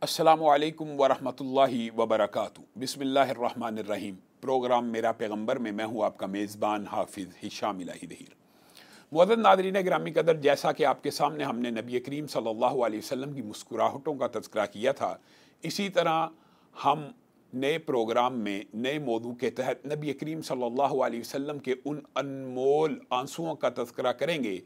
अस्सलामु अलैकुम वरहमतुल्लाहि वबरकातु। बिस्मिल्लाहिर्रहमानिर्रहीम। प्रोग्राम मेरा पैगंबर में मैं हूँ आपका मेज़बान हाफिज़ हिशाम इलाही दहीर। मुअज़्ज़ज़ नाज़रीन गिरामी कदर, जैसा कि आपके सामने हमने नबी करीम सल्लल्लाहु अलैहि वसल्लम की मुस्कुराहटों का तज़किरा किया था, इसी तरह हम नए प्रोग्राम में नए मौजू के तहत नबी करीम सल्लल्लाहु अलैहि वसल्लम के उन अनमोल आंसुओं का तज़किरा करेंगे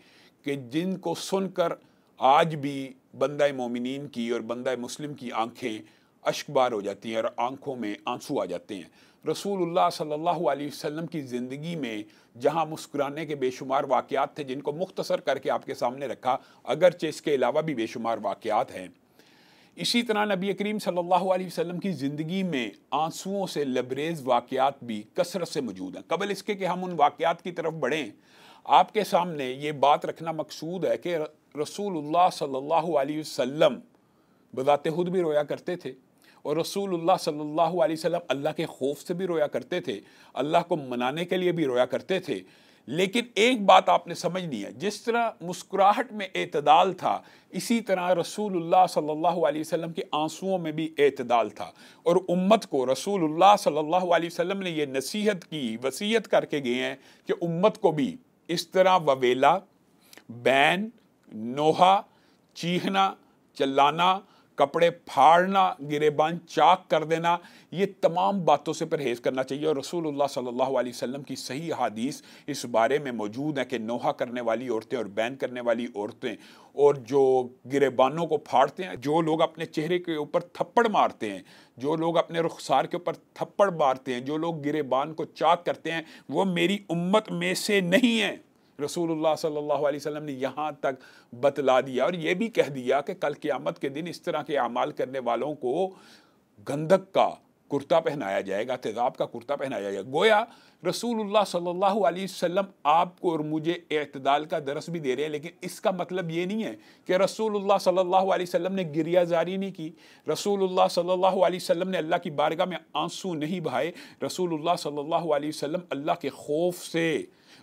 कि जिनको सुनकर आज भी बंदा मोमिनीन की और बंदा मुस्लिम की आंखें अश्कबार हो जाती हैं और आंखों में आंसू आ जाते हैं। रसूलुल्लाह सल्लल्लाहु अलैहि वसल्लम की ज़िंदगी में जहां मुस्कुराने के बेशुमार वाक़यात थे, जिनको मुख्तसर करके आपके सामने रखा, अगरचे इसके अलावा भी बेशुमार वाक़यात हैं, इसी तरह नबी करीम सल्लल्लाहु अलैहि वसल्लम की ज़िंदगी में आंसुओं से लबरेज़ वाक़यात भी कसरत से मौजूद हैं। कबल इसके कि हम उन वाक़यात की तरफ बढ़ें, आपके सामने ये बात रखना मकसूद है कि रसूलुल्लाह सल्लल्लाहु अलैहि वसल्लम बज़ाते खुद भी रोया करते थे और रसूलुल्लाह सल्लल्लाहु अलैहि वसल्लम अल्लाह के खौफ से भी रोया करते थे, अल्लाह को मनाने के लिए भी रोया करते थे। लेकिन एक बात आपने समझनी है, जिस तरह मुस्कुराहट में एतदाल था, इसी तरह रसूलुल्लाह सल्लल्लाहु अलैहि वसल्लम के आंसुओं में भी एतदाल था। और उम्मत को रसूलुल्लाह सल्लल्लाहु अलैहि वसल्लम ने ये नसीहत की, वसीयत करके गए हैं कि उम्मत को भी इस तरह ववेला, बैन, नोहा, चीखना, चिल्लाना, कपड़े फाड़ना, गिरेबान चाक कर देना, ये तमाम बातों से परहेज़ करना चाहिए। और रसूलुल्लाह सल्लल्लाहु अलैहि वसल्लम की सही हदीस इस बारे में मौजूद है कि नोहा करने वाली औरतें और बैन करने वाली औरतें और जो गिरेबानों को फाड़ते हैं, जो लोग अपने चेहरे के ऊपर थप्पड़ मारते हैं, जो लोग अपने रुखसार के ऊपर थप्पड़ मारते हैं, जो लोग गिरेबान को चाक करते हैं, वो मेरी उम्मत में से नहीं है। रसूलुल्लाह सल्लल्लाहु अलैहि वसल्लम ने यहाँ तक बतला दिया और ये भी कह दिया कि कल क़यामत के दिन इस तरह के अमाल करने वालों को गंधक का कुर्ता पहनाया जाएगा, तेज़ाब का कुर्ता पहनाया जाएगा। गोया रसूलुल्लाह सल्लल्लाहु अलैहि वसल्लम आपको और मुझे एतदाल का दरस भी दे रहे हैं, लेकिन इसका मतलब ये नहीं है कि रसूलुल्लाह सल्लल्लाहु अलैहि वसल्लम ने गिरियाजारी नहीं की, रसूलुल्लाह सल्लल्लाहु अलैहि वसल्लम ने अल्लाह की बारगाह में आंसू नहीं बहाए। रसूलुल्लाह सल्लल्लाहु अलैहि वसल्लम अल्लाह के खौफ से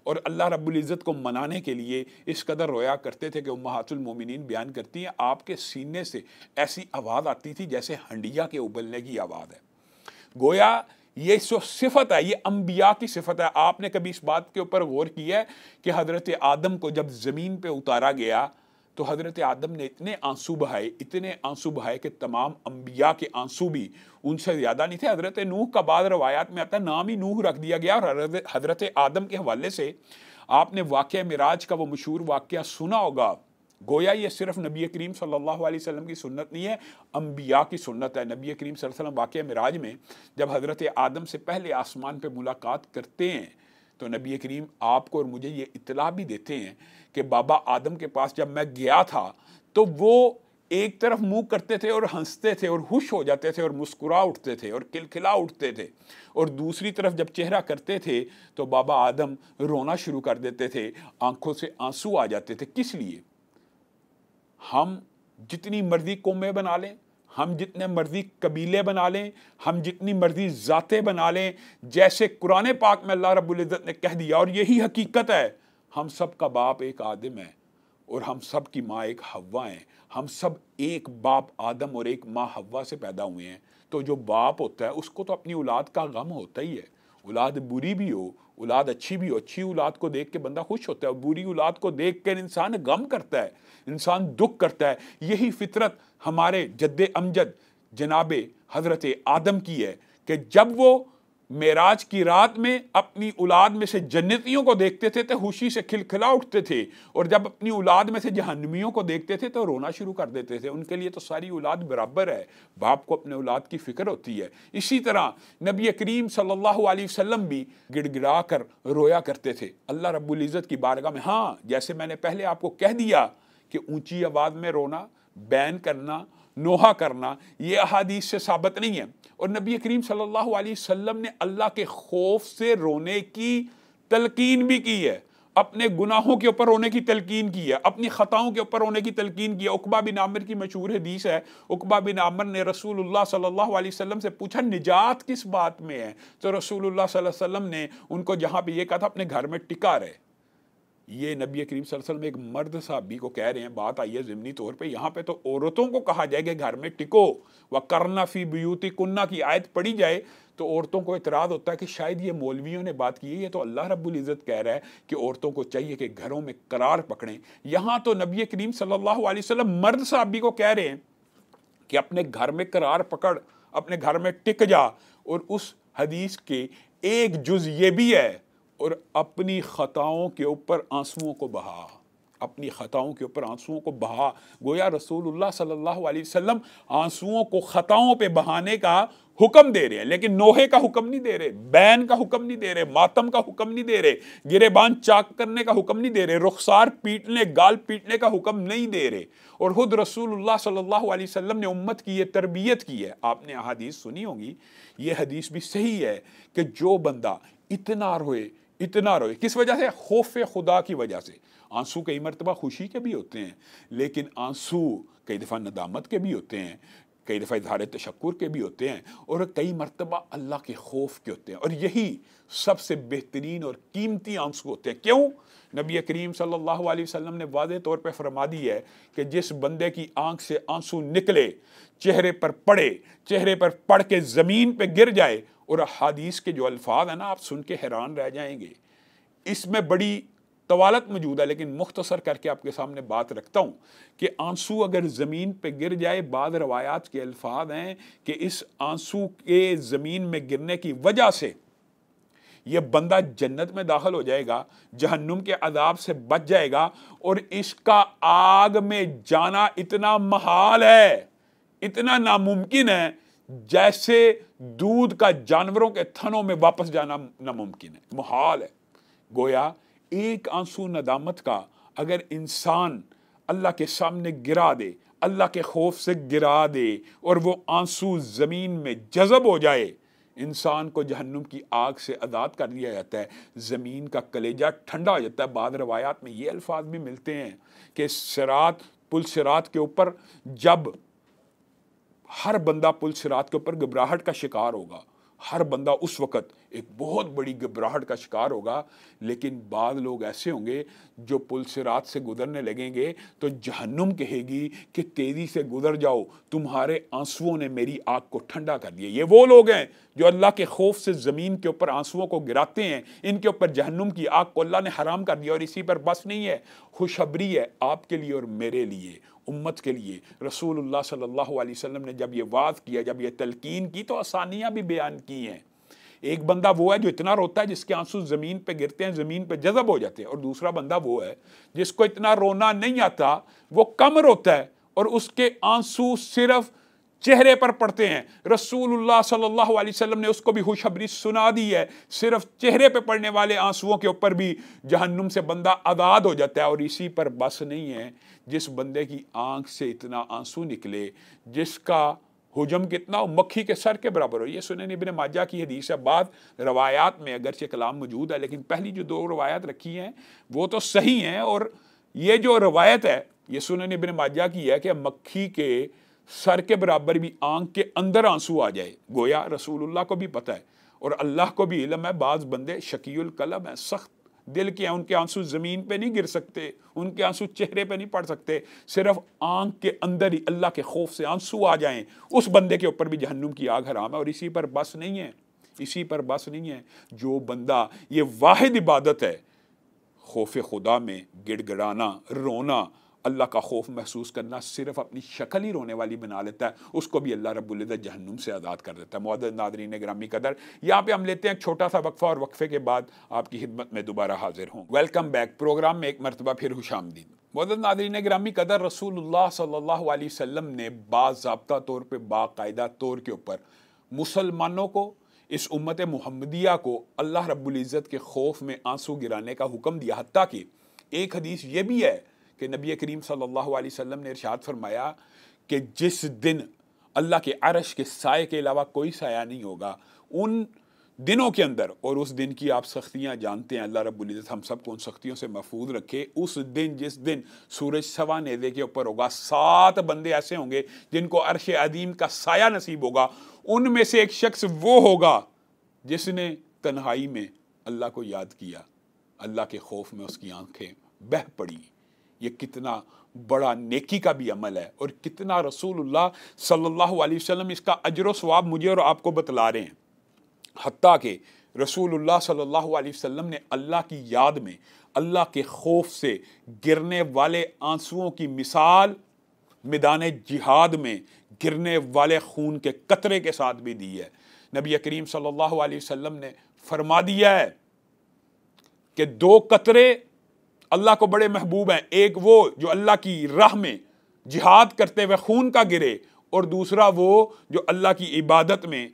और अल्लाह रब्बुल इज़्ज़त को मनाने के लिए इस कदर रोया करते थे कि उम्महातुल मोमिनीन बयान करती हैं, आपके सीने से ऐसी आवाज़ आती थी जैसे हंडिया के उबलने की आवाज़ है। गोया ये जो सिफत है, ये अंबिया की सिफत है। आपने कभी इस बात के ऊपर गौर किया है कि हज़रत आदम को जब ज़मीन पे उतारा गया तो हज़रत आदम ने इतने आंसू बहाए कि तमाम अंबिया के आंसू भी उनसे ज़्यादा नहीं थे। हज़रत नूह का बाद रवायात में आता है, नाम ही नूह रख दिया गया। और हज़रत आदम के हवाले से आपने वाक़या मिराज का वो मशहूर वाक़या सुना होगा। गोया ये सिर्फ नबी करीम सल्लल्लाहु अलैहि वसल्लम की सुन्नत नहीं है, अंबिया की सुन्नत है। नबी करीम सल्लल्लाहु अलैहि वसल्लम वाक़या मिराज में जब हज़रत आदम से पहले आसमान पे मुलाकात करते हैं तो नबी करीम आपको और मुझे ये इत्तला भी देते हैं कि बाबा आदम के पास जब मैं गया था तो वो एक तरफ मुंह करते थे और हंसते थे और खुश हो जाते थे और मुस्कुरा उठते थे और खिलखिला उठते थे, और दूसरी तरफ जब चेहरा करते थे तो बाबा आदम रोना शुरू कर देते थे, आंखों से आंसू आ जाते थे। किस लिए? हम जितनी मर्जी कौमें बना लें, हम जितने मर्जी कबीले बना लें, हम जितनी मर्जी ज़ातें बना लें, जैसे कुरान पाक में अल्लाह रब्बुल इज़्ज़त ने कह दिया, और यही हकीकत है, हम सब का बाप एक आदम है और हम सब की माँ एक हव्वा है। हम सब एक बाप आदम और एक माँ हव्वा से पैदा हुए हैं। तो जो बाप होता है उसको तो अपनी औलाद का गम होता ही है, औलाद बुरी भी हो, औलाद अच्छी भी हो। अच्छी औलाद को देख के बंदा खुश होता है और बुरी औलाद को देख कर इंसान गम करता है, इंसान दुख करता है। यही फितरत हमारे जद्दे अमजद जनाबे हज़रत आदम की है कि जब वो मेराज की रात में अपनी औलाद में से जन्नतियों को देखते थे तो खुशी से खिलखिला उठते थे, और जब अपनी औलाद में से जहन्नमियों को देखते थे तो रोना शुरू कर देते थे। उनके लिए तो सारी औलाद बराबर है, बाप को अपने औलाद की फिक्र होती है। इसी तरह नबी करीम सल्लल्लाहु अलैहि वसल्लम भी गिड़गिड़ा कर रोया करते थे अल्लाह रब्बुल इज़्ज़त की बारगाह में। हाँ, जैसे मैंने पहले आपको कह दिया कि ऊंची आवाज़ में रोना, बैन करना, नोहा करना, ये अहादीस से साबित नहीं है। और नबी करीम सल्लल्लाहु अलैहि वसल्लम ने अल्लाह के खौफ से रोने की तलकीन भी की है, अपने गुनाहों के ऊपर रोने की तलकीन की है, अपनी ख़ताओं के ऊपर रोने की तलकीन की है। उक़बा बिन आमिर की मशहूर हदीस है, उक़बा बिन आमिर ने रसूलुल्लाह सल्लल्लाहु अलैहि वसल्लम से पूछा निजात किस बात में है, तो रसूलुल्लाह सल्लल्लाहु अलैहि वसल्लम ने उनको जहाँ पे ये कहा था अपने घर में टिका रहे, یہ نبی کریم صلی اللہ علیہ وسلم ایک مرد صحابی کو کہہ رہے ہیں. بات آئی ہے ضمنی طور پہ, یہاں پہ تو عورتوں کو کہا جائے کہ گھر میں ٹکو, وَقَرْنَ فِي بُيُوتِكُنَّ کی آیت پڑھی جائے تو عورتوں کو اعتراض ہوتا ہے کہ شاید یہ مولویوں نے بات کی ہے, یہ تو اللہ رب العزت کہہ رہا ہے کہ عورتوں کو چاہیے کہ گھروں میں قرار پکڑیں. یہاں تو نبی کریم صلی اللہ علیہ وسلم مرد صحابی کو کہہ رہے ہیں کہ اپنے گھر میں قرار پکڑ, اپنے گھر میں ٹک جا. اور اس حدیث کے ایک جز یہ بھی ہے, اور اپنی خطاؤں کے اوپر آنسوؤں کو بہا, اپنی خطاؤں کے اوپر آنسوؤں کو بہا. گویا رسول اللہ صلی اللہ علیہ وسلم آنسوؤں کو خطاؤں پہ بہانے کا حکم دے رہے ہیں, لیکن نوحے کا حکم نہیں دے رہے, بین کا حکم نہیں دے رہے, ماتم کا حکم نہیں دے رہے, گریبان چاک کرنے کا حکم نہیں دے رہے, رخسار پیٹنے, گال پیٹنے کا حکم نہیں دے رہے. اور خود رسول اللہ صلی اللہ علیہ وسلم نے امت کی یہ تربیت کی ہے. آپ نے احادیث سنی ہوگی, یہ حدیث بھی صحیح ہے کہ جو بندہ اتنا روئے, کس وجہ سے؟ خوف خدا کی وجہ سے. آنسو کئی مرتبہ خوشی کے بھی ہوتے ہیں, لیکن آنسو کئی دفعہ ندامت کے بھی ہوتے ہیں, کئی دفعہ اظہار تشکر کے بھی ہوتے ہیں, اور کئی مرتبہ اللہ کے خوف کے ہوتے ہیں. اور یہی سب سے بہترین اور قیمتی آنسو ہوتے ہیں. کیوں؟ نبی کریم صلی اللہ علیہ وسلم نے واضح طور پہ فرما دی ہے کہ جس بندے کی آنکھ سے آنسو نکلے, چہرے پر پڑے, چہرے پر پڑ کے زمین پہ گر جائے, اور حدیث کے جو الفاظ ہیں نا, آپ سن کے حیران رہ جائیں گے. اس میں بڑی طوالت موجود ہے, لیکن مختصر کر کے آپ کے سامنے بات رکھتا ہوں کہ آنسو اگر زمین پہ گر جائے, بعض روایات کے الفاظ ہیں کہ اس آنسو کے زمین میں گرنے کی وجہ سے یہ بندہ جنت میں داخل ہو جائے گا, جہنم کے عذاب سے بچ جائے گا, اور اس کا آگ میں جانا اتنا محال ہے, اتنا ناممکن ہے جیسے دودھ کا جانوروں کے تھنوں میں واپس جانا ناممکن ہے, محال ہے. گویا ایک آنسو ندامت کا اگر انسان اللہ کے سامنے گرا دے, اللہ کے خوف سے گرا دے, اور وہ آنسو زمین میں جذب ہو جائے, انسان کو جہنم کی آگ سے آزاد کر دیا جاتا ہے, زمین کا کلیجہ ٹھنڈا ہو جاتا ہے. بعض روایات میں یہ الفاظ بھی ملتے ہیں کہ صراط, پل صراط کے اوپر جب ہر بندہ پل صراط کے اوپر گھبراہٹ کا شکار ہوگا, ہر بندہ اس وقت ایک بہت بڑی گھبراہٹ کا شکار ہوگا, لیکن بعض لوگ ایسے ہوں گے جو پل صراط سے گزرنے لگیں گے تو جہنم کہے گی کہ تیزی سے گزر جاؤ, تمہارے آنسوؤں نے میری آگ کو ٹھنڈا کر دیا. یہ وہ لوگ ہیں جو اللہ کے خوف سے زمین کے اوپر آنسوؤں کو گراتے ہیں, ان کے اوپر جہنم کی آگ کو اللہ نے حرام کر دیا. اور اسی پر بس نہیں ہے, خوشخبری ہے آپ کے لیے اور میرے لیے, امت کے لیے. رسول اللہ صلی اللہ علیہ وسلم نے جب یہ واعظ کیا, جب یہ تلقین کی, تو آسانیاں بھی بیان کی ہیں. ایک بندہ وہ ہے جو اتنا روتا ہے جس کے آنسو زمین پہ گرتے ہیں, زمین پہ جذب ہو جاتے ہیں, اور دوسرا بندہ وہ ہے جس کو اتنا رونا نہیں آتا, وہ کم روتا ہے اور اس کے آنسو صرف چہرے پر پڑتے ہیں. رسول اللہ صلی اللہ علیہ وسلم نے اس کو بھی خوشخبری سنا دی ہے, صرف چہرے پہ پڑنے والے آنسوؤں کے اوپر بھی جہنم سے بندہ آزاد ہو جاتا ہے. اور اسی پر بس نہیں ہے, جس بندے کی آنکھ سے اتنا آنسو نکلے جس کا حجم کتنا ہو, مکھی کے سر کے برابر ہو. یہ سنن ابن ماجہ کی حدیث ہے. بعض روایات میں اگرچہ کلام موجود ہے, لیکن پہلی جو 2 روایات رکھی ہیں وہ تو صحیح ہیں. اور یہ جو روایت ہے یہ سنن ابن ماجہ کی ہے کہ مکھی کے سر کے برابر بھی آنکھ کے اندر آنسو آ جائے. گویا رسول اللہ کو بھی پتہ ہے اور اللہ کو بھی علم ہے, بعض بندے شقی القلب ہیں, سخت دل کے ہیں, ان کے آنسو زمین پہ نہیں گر سکتے, ان کے آنسو چہرے پہ نہیں پڑ سکتے, صرف آنکھ کے اندر ہی اللہ کے خوف سے آنسو آ جائیں, اس بندے کے اوپر بھی جہنم کی آگ حرام ہے. اور اسی پر بس نہیں ہے, اسی پر بس نہیں ہے, جو بندہ, یہ واحد عبادت ہے, خوف خدا میں گڑ گڑانا, رونا, اللہ کا خوف محسوس کرنا, صرف اپنی شکل ہی رونے والی بنا لیتا ہے, اس کو بھی اللہ رب العزت جہنم سے آزاد کر دیتا ہے. معزز ناظرین گرامی قدر, یہاں پہ ہم لیتے ہیں ایک چھوٹا سا وقفہ, اور وقفے کے بعد آپ کی خدمت میں دوبارہ حاضر ہوں. ویلکم بیک, پروگرام میں ایک مرتبہ پھر خوش آمدید. معزز ناظرین گرامی قدر, رسول اللہ صلی اللہ علیہ وسلم نے باضابطہ طور پہ, باقاعدہ طور کے اوپر مسلمانوں کو, اس امت محمدیہ کو اللہ رب العزت کے خوف میں آنسو گرانے کا حکم دیا. حتیٰ کہ ایک حدیث یہ بھی ہے کہ نبی کریم صلی اللہ علیہ وسلم نے ارشاد فرمایا کہ جس دن اللہ کے عرش کے سائے کے علاوہ کوئی سایہ نہیں ہوگا, ان دنوں کے اندر, اور اس دن کی آپ سختیاں جانتے ہیں, اللہ رب العزت ہم سب کو ان سختیوں سے محفوظ رکھے. اس دن, جس دن سورج سوا نیزے کے اوپر ہوگا, 7 بندے ایسے ہوں گے جن کو عرش عظیم کا سایہ نصیب ہوگا. ان میں سے ایک شخص وہ ہوگا جس نے تنہائی میں اللہ کو یاد کیا, اللہ کے خوف میں اس کی آنکھیں بہہ پڑی. یہ کتنا بڑا نیکی کا بھی عمل ہے اور کتنا رسول اللہ صلی اللہ علیہ وسلم اس کا اجر و ثواب مجھے اور آپ کو بتلا رہے ہیں. حتیٰ کہ رسول اللہ صلی اللہ علیہ وسلم نے اللہ کی یاد میں اللہ کے خوف سے گرنے والے آنسوؤں کی مثال میدان جہاد میں گرنے والے خون کے قطرے کے ساتھ بھی دی ہے. نبی کریم صلی اللہ علیہ وسلم نے فرما دیا ہے کہ 2 قطرے اللہ کو بڑے محبوب ہیں. ایک وہ جو اللہ کی راہ میں جہاد کرتے ہوئے خون کا گرے، اور دوسرا وہ جو اللہ کی عبادت میں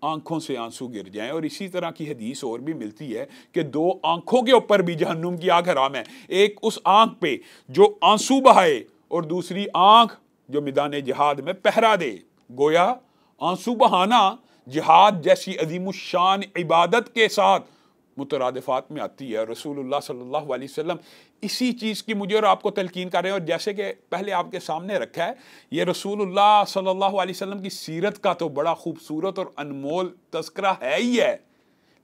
آنکھوں سے آنسو گر جائیں. اور اسی طرح کی حدیث اور بھی ملتی ہے کہ 2 آنکھوں کے اوپر بھی جہنم کی آگ حرام ہے. ایک اس آنکھ پہ جو آنسو بہائے اور دوسری آنکھ جو میدان جہاد میں پہرا دے. گویا آنسو بہانا جہاد جیسی عظیم الشان عبادت کے ساتھ مترادفات میں آتی ہے. رسول اللہ صلی اللہ علیہ وسلم اسی چیز کی مجھے اور آپ کو تلقین کر رہے ہیں. اور جیسے کہ پہلے آپ کے سامنے رکھا ہے، یہ رسول اللہ صلی اللہ علیہ وسلم کی سیرت کا تو بڑا خوبصورت اور انمول تذکرہ ہے ہی ہے،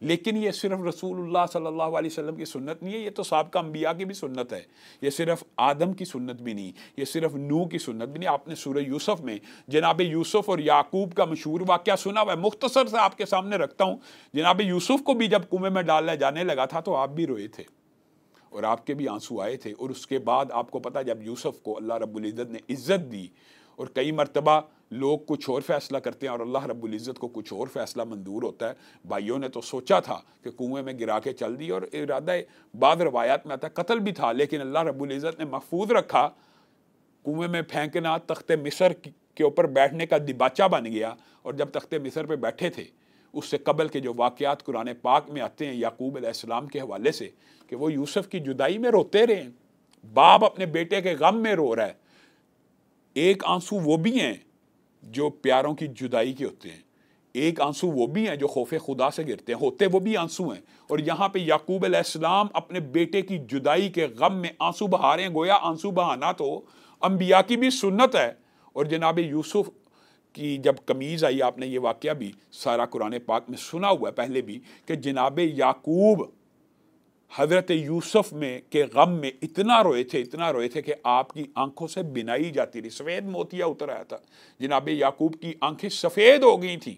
لیکن یہ صرف رسول اللہ صلی اللہ علیہ وسلم کی سنت نہیں ہے، یہ تو سابقہ انبیاء کی بھی سنت ہے. یہ صرف آدم کی سنت بھی نہیں، یہ صرف نوح کی سنت بھی نہیں. آپ نے سورہ یوسف میں جناب یوسف اور یعقوب کا مشہور واقعہ سنا ہوا ہے. مختصر سے آپ کے سامنے رکھتا ہوں. جناب یوسف کو بھی جب کنویں میں ڈالا جانے لگا تھا تو آپ بھی روئے تھے اور آپ کے بھی آنسو آئے تھے. اور اس کے بعد آپ کو پتا جب یوسف کو اللہ رب العزت نے عزت دی، اور کئی مرتبہ لوگ کچھ اور فیصلہ کرتے ہیں اور اللہ رب العزت کو کچھ اور فیصلہ منظور ہوتا ہے. بھائیوں نے تو سوچا تھا کہ کنویں میں گرا کے چل دی، اور ارادہ بعض روایات میں آتا ہے قتل بھی تھا، لیکن اللہ رب العزت نے محفوظ رکھا. کنویں میں پھینکنا تخت مصر کے اوپر بیٹھنے کا دیباچہ بن گیا. اور جب تخت مصر پہ بیٹھے تھے، اس سے قبل کے جو واقعات قرآن پاک میں آتے ہیں یعقوب علیہ السلام کے حوالے سے، کہ وہ یوسف کی جدائی میں روتے رہے. باپ اپنے بیٹے کے غم میں رو رہا ہے. ایک آنسو وہ بھی ہیں جو پیاروں کی جدائی کے ہوتے ہیں، ایک آنسو وہ بھی ہیں جو خوف خدا سے گرتے ہیں، ہوتے وہ بھی آنسو ہیں. اور یہاں پہ یعقوب علیہ السلام اپنے بیٹے کی جدائی کے غم میں آنسو بہا رہے ہیں. گویا آنسو بہانا تو انبیاء کی بھی سنت ہے. اور جناب یوسف کی جب قمیض آئی، آپ نے یہ واقعہ بھی سارا قرآن پاک میں سنا ہوا ہے پہلے بھی، کہ جناب یعقوب حضرت یوسف میں کے غم میں اتنا روئے تھے کہ آپ کی آنکھوں سے بنائی جاتی رہی. سفید موتیا اتر آیا تھا. جناب یعقوب کی آنکھیں سفید ہو گئی تھیں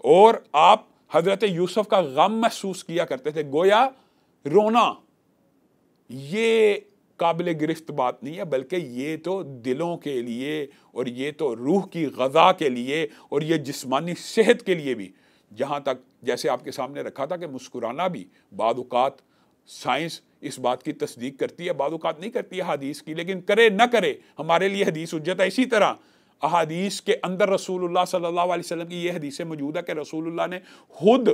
اور آپ حضرت یوسف کا غم محسوس کیا کرتے تھے. گویا رونا یہ قابل گرفت بات نہیں ہے، بلکہ یہ تو دلوں کے لیے اور یہ تو روح کی غذا کے لیے اور یہ جسمانی صحت کے لیے بھی. جہاں تک جیسے آپ کے سامنے رکھا تھا کہ مسکرانا بھی بعض اوقات سائنس اس بات کی تصدیق کرتی ہے، بعض اوقات نہیں کرتی ہے حدیث کی، لیکن کرے نہ کرے ہمارے لیے حدیث حجت ہے. اسی طرح احادیث کے اندر رسول اللہ صلی اللہ علیہ وسلم کی یہ حدیثیں موجود ہے کہ رسول اللہ نے خود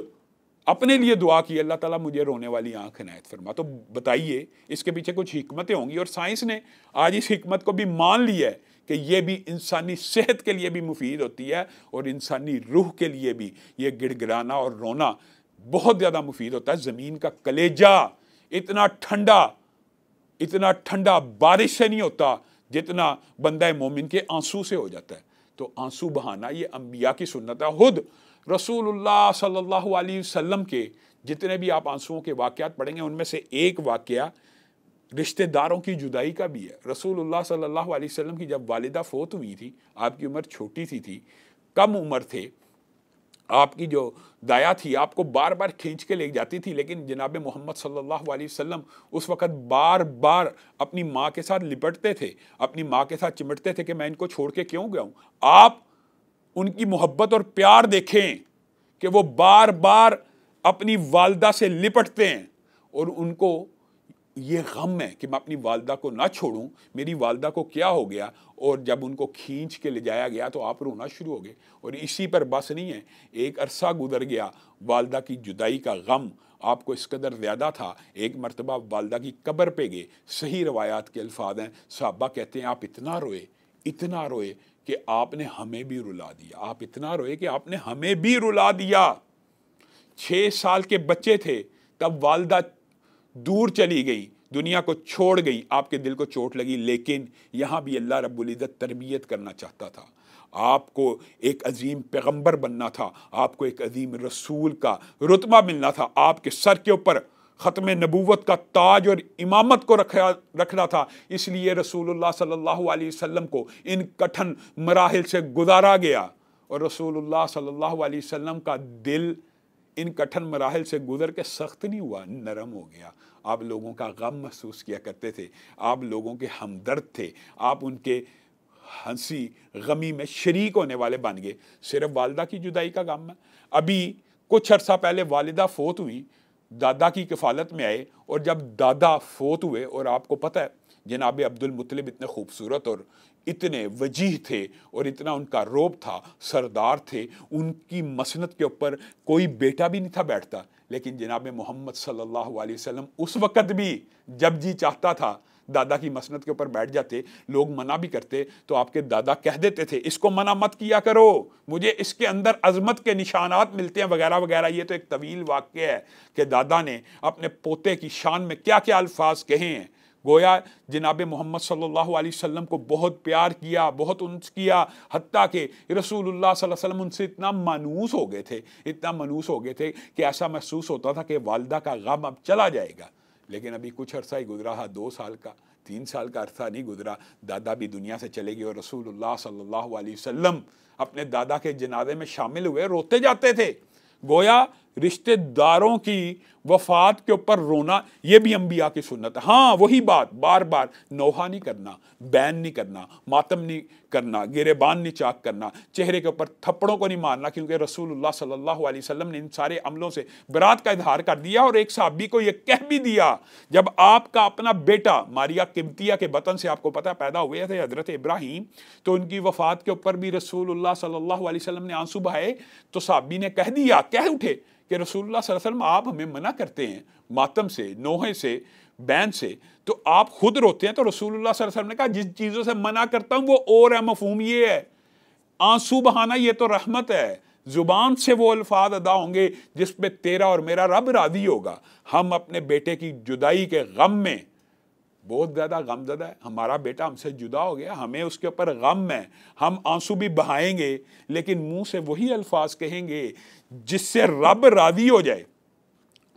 اپنے لیے دعا کی، اللہ تعالیٰ مجھے رونے والی آنکھ عنایت فرما. تو بتائیے اس کے پیچھے کچھ حکمتیں ہوں گی، اور سائنس نے آج اس حکمت کو بھی مان لیا ہے کہ یہ بھی انسانی صحت کے لیے بھی مفید ہوتی ہے اور انسانی روح کے لیے بھی یہ گڑ گڑانا اور رونا بہت زیادہ مفید ہوتا ہے. زمین کا کلیجہ اتنا ٹھنڈا بارش سے نہیں ہوتا جتنا بندہ مومن کے آنسو سے ہو جاتا ہے. تو آنسو بہانا یہ انبیاء کی سنت ہے. خود رسول اللہ صلی اللہ علیہ وسلم کے جتنے بھی آپ آنسوؤں کے واقعات پڑھیں گے، ان میں سے ایک واقعہ رشتہ داروں کی جدائی کا بھی ہے. رسول اللہ صلی اللہ علیہ وسلم کی جب والدہ فوت ہوئی تھی، آپ کی عمر چھوٹی سی تھی، کم عمر تھے. آپ کی جو دایا تھی آپ کو بار بار کھینچ کے لے جاتی تھی، لیکن جناب محمد صلی اللہ علیہ وسلم اس وقت بار بار اپنی ماں کے ساتھ لپٹتے تھے، اپنی ماں کے ساتھ چمٹتے تھے کہ میں ان کو چھوڑ کے کیوں گیا ہوں. آپ ان کی محبت اور پیار دیکھیں کہ وہ بار بار اپنی والدہ سے لپٹتے ہیں اور ان کو یہ غم ہے کہ میں اپنی والدہ کو نہ چھوڑوں، میری والدہ کو کیا ہو گیا. اور جب ان کو کھینچ کے لے جایا گیا تو آپ رونا شروع ہو گئے. اور اسی پر بس نہیں ہے، ایک عرصہ گزر گیا، والدہ کی جدائی کا غم آپ کو اس قدر زیادہ تھا. ایک مرتبہ والدہ کی قبر پہ گئے، صحیح روایات کے الفاظ ہیں، صحابہ کہتے ہیں آپ اتنا روئے کہ آپ نے ہمیں بھی رلا دیا. آپ اتنا روئے کہ آپ نے ہمیں بھی رلا دیا. 6 سال کے بچے تھے تب والدہ دور چلی گئی، دنیا کو چھوڑ گئی. آپ کے دل کو چوٹ لگی، لیکن یہاں بھی اللہ رب العزت تربیت کرنا چاہتا تھا. آپ کو ایک عظیم پیغمبر بننا تھا، آپ کو ایک عظیم رسول کا رتبہ ملنا تھا. آپ کے سر کے اوپر ख़त्म नबूवत का ताज और इमामत को रखना था, इसलिए रसूलुल्लाह सल्लल्लाहु अलैहि वसल्लम को इन कठिन मराहिल से गुजारा गया। और रसूलुल्लाह सल्लल्लाहु अलैहि वसल्लम का दिल इन कठिन मराहिल से गुजर के सख्त नहीं हुआ, नरम हो गया। आप लोगों का गम महसूस किया करते थे, आप लोगों के हमदर्द थे, आप उनके हंसी गमी में शरीक होने वाले बन गए। सिर्फ वालिदा की जुदाई का गम है। अभी कुछ अर्सा पहले वालिदा फोत हुई, दादा की कफालत में आए, और जब दादा फोत हुए, और आपको पता है जनाब अब्दुल मुत्तलिब इतने खूबसूरत और इतने वजीह थे और इतना उनका रोब था, सरदार थे, उनकी मसनद के ऊपर कोई बेटा भी नहीं था बैठता। लेकिन जनाब मोहम्मद सल्लल्लाहु अलैहि वसल्लम उस वक़्त भी जब जी चाहता था दादा की मसनद के ऊपर बैठ जाते। लोग मना भी करते तो आपके दादा कह देते थे, इसको मना मत किया करो, मुझे इसके अंदर अजमत के निशानात मिलते हैं वगैरह वगैरह। ये तो एक तवील वाक़या है कि दादा ने अपने पोते की शान में क्या क्या अल्फाज कहे हैं। गोया जनाब मोहम्मद सल्लल्लाहु अलैहि वसल्लम को बहुत प्यार किया, बहुत उन्स किया, हत्ता कि रसूलुल्लाह सल्लल्लाहु अलैहि वसल्लम उनसे इतना मानूस हो गए थे, इतना मानूस हो गए थे कि ऐसा महसूस होता था कि वालिदा का गम अब चला जाएगा। लेकिन अभी कुछ अरसा ही गुजरा है, 2 साल का 3 साल का अरसा नहीं गुजरा, दादा भी दुनिया से चले गए। और रसूलुल्लाह सल्लल्लाहु अलैहि वसल्लम अपने दादा के जनाजे में शामिल हुए, रोते जाते थे। गोया रिश्तेदारों की वफात के ऊपर रोना ये भी अंबिया की सुन्नत है। हाँ, वही बात, बार बार नौहा नहीं करना, बैन नहीं करना, मातम नहीं करना, गिरेबान नहीं चाक करना, चेहरे के ऊपर थप्पड़ों को नहीं मारना, क्योंकि रसूलुल्लाह सल्लल्लाहु अलैहि वसल्लम ने इन सारे अमलों से बरात का इजहार कर दिया। और एक सहाबी को ये कह भी दिया, जब आपका अपना बेटा मारिया किब्तिया के बतन से आपको पता पैदा हुए थे हजरत इब्राहिम, तो उनकी वफात के ऊपर भी रसूलुल्लाह सल्लल्लाहु अलैहि वसल्लम ने आंसू बहाए। तो सहाबी ने कह दिया, कह उठे कि रसूलुल्लाह सल्लल्लाहु अलैहि वसल्लम आप हमें मना करते हैं मातम से, नोहे से, बैन से, तो आप खुद रोते हैं। तो रसूलुल्लाह सल्लल्लाहु अलैहि वसल्लम ने कहा जिस चीज़ों से मना करता हूँ वो और है, मफहूम ये है, आंसू बहाना ये तो रहमत है, जुबान से वो अल्फाज अदा होंगे जिस पे तेरा और मेरा रब राजी होगा। हम अपने बेटे की जुदाई के गम में बहुत ज़्यादा गमज़दा है, हमारा बेटा हमसे जुदा हो गया, हमें उसके ऊपर गम है, हम आंसू भी बहाएंगे लेकिन मुंह से वही अल्फाज कहेंगे जिससे रब राजी हो जाए।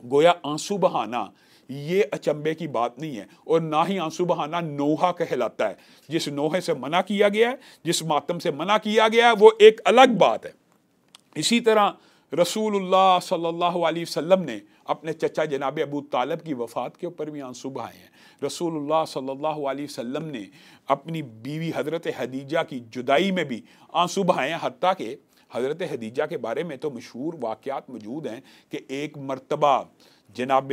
गोया आंसू बहाना ये अचंबे की बात नहीं है, और ना ही आंसू बहाना नोहा कहलाता है। जिस नोहे से मना किया गया है, जिस मातम से मना किया गया है, वो एक अलग बात है। इसी तरह रसूलुल्लाह सल्लल्लाहु अलैहि वसल्लम ने अपने चचा जनाब अबू तालिब की वफ़ात के ऊपर भी आंसू बहाए हैं। रसूलुल्लाह सल्लल्लाहु अलैहि वसल्लम ने अपनी बीवी हज़रत हदीजा की जुदाई में भी आंसू बहाए हैं। हत्ता कि हज़रत हदीजा के बारे में तो मशहूर वाक़यात मौजूद हैं कि एक मरतबा जनाब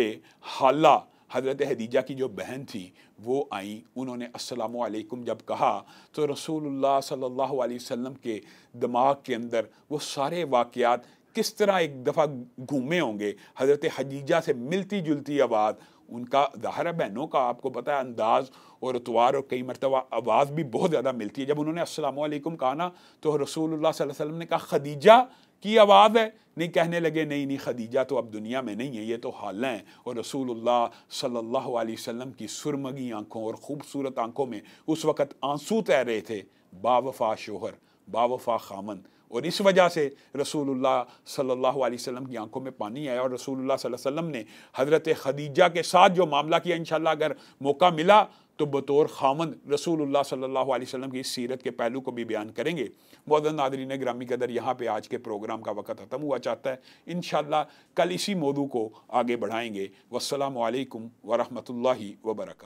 हाला हज़रत हदीजा की जो बहन थी वो आई, उन्होंने अस्सलामु अलैकुम जब कहा तो रसूलुल्लाह सल्लल्लाहु अलैहि वसल्लम के दिमाग के अंदर वो सारे वाक़यात किस तरह एक दफ़ा घूमे होंगे। हज़रत हदीजा से मिलती जुलती आवाज़, उनका ज़ाहिर है बहनों का आपको पता है अंदाज़ और अतवार और कई मरतबा आवाज़ भी बहुत ज़्यादा मिलती है। जब उन्होंने अस्सलामु अलैकुम कहा ना तो रसूलुल्लाह सल्लल्लाहु अलैहि वसल्लम ने कहा खदीजा की आवाज़ है, नहीं कहने लगे नहीं नहीं खदीजा तो अब दुनिया में नहीं है, ये तो हाल हैं। और रसूलुल्लाह सल्लल्लाहु अलैहि वसल्लम की सुरमगी आंखों और ख़ूबसूरत आंखों में उस वक़्त आंसू तैर रहे थे, बावफ़ा शोहर बावफ़ा खामन, और इस वजह से रसूलुल्लाह सल्लल्लाहु अलैहि वसल्लम की आंखों में पानी आया। और रसूलुल्लाह सल्लल्लाहु अलैहि वसल्लम ने हज़रत खदीजा के साथ जो मामला किया, इंशाअल्लाह अगर मौका मिला तो बतौर खामन रसूलुल्लाह सल्लल्लाहु अलैहि वसल्लम की इस सीरत के पहलू को भी बयान करेंगे। मुअज़्ज़ज़ नाज़रीन गिरामी कदर, यहाँ पे आज के प्रोग्राम का वक़्त ख़त्म हुआ चाहता है। इंशाअल्लाह कल इसी मौजू को आगे बढ़ाएंगे। वस्सलामु अलैकुम व रहमतुल्लाहि व बरकातहू।